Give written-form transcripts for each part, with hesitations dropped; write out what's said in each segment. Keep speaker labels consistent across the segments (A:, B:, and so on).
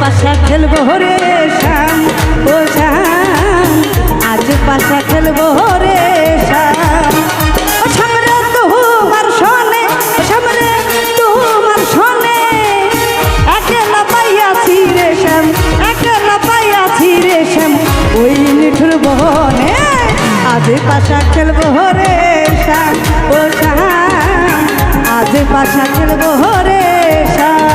A: পাশা খেলবো রে শ্যাম ও শ্যাম, আজ পাশা খেলবো রে শ্যাম। ও শ্যাম রে তোমার সনে, ও শ্যাম রে তোমার সনে, একলা পাইয়াছি রে শ্যাম, একলা পাইয়াছি রে শ্যাম, ওই নিঠুর বনে আজ পাশা খেলবো রে শ্যাম ও শ্যাম, আজ পাশা খেলবো রে শ্যাম।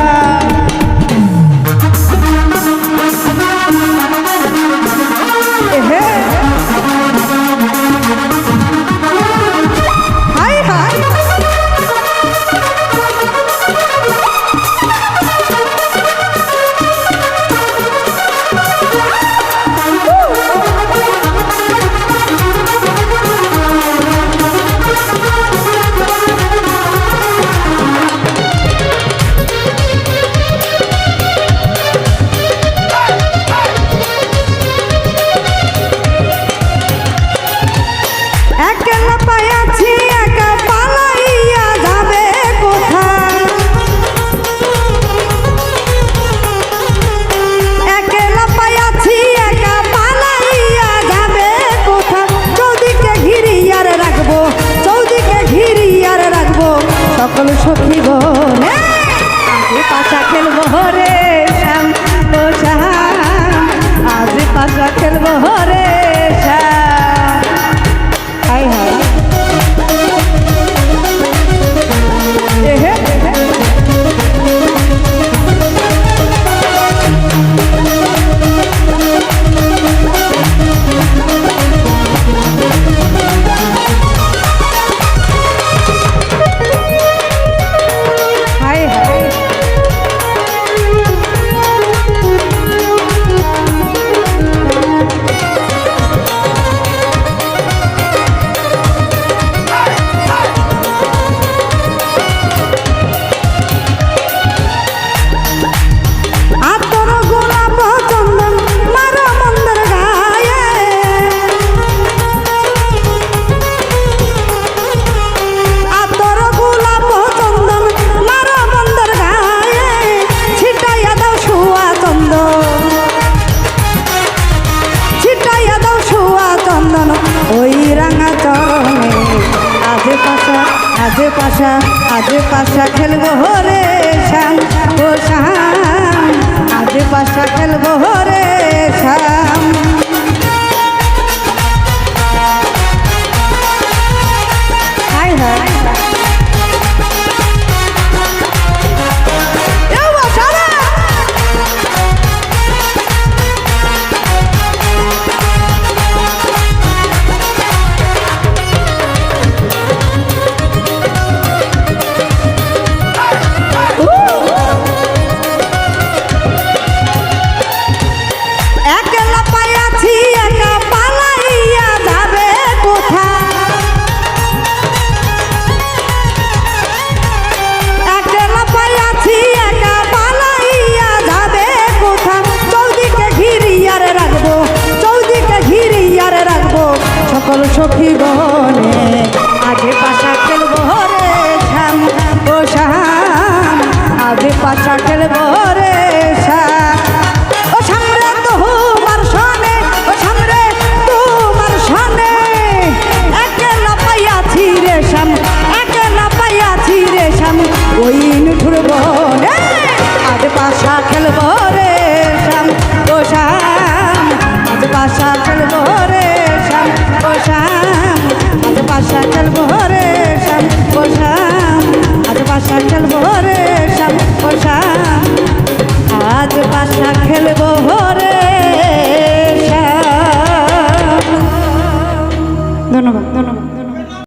A: সকল সখী বনে আজ পাশা খেলবো রে শ্যাম ও শ্যাম, আজ পাশা খেলবো রে শ্যাম। হাই হাই আজ পাশা খেলবো রে শ্যাম ও শ্যাম, আজ পাশা খেলবো রে শ্যাম। হাই হাই সকল সখী বনে আজ পাশা খেলবো রে শ্যাম ও শ্যাম, আজ পাশা খেলবো রে শ্যাম। ও শ্যাম রে তোমার সনে, ও শ্যাম রে তোমার সনে, একলা পাইয়াছি রে শ্যাম, একলা পাইয়াছি রে শ্যাম, ওই নিঠুর বনে আজ পাশা খেলবো রে শ্যাম ও শ্যাম, আজ পাশা খেলবো রে শ্যাম ও শ্যাম, আজ পাশা খেলবো রে শ্যাম ও শ্যাম, আজ পাশা খেলবো রে শ্যাম। ধন্যবাদ ধন্যবাদ।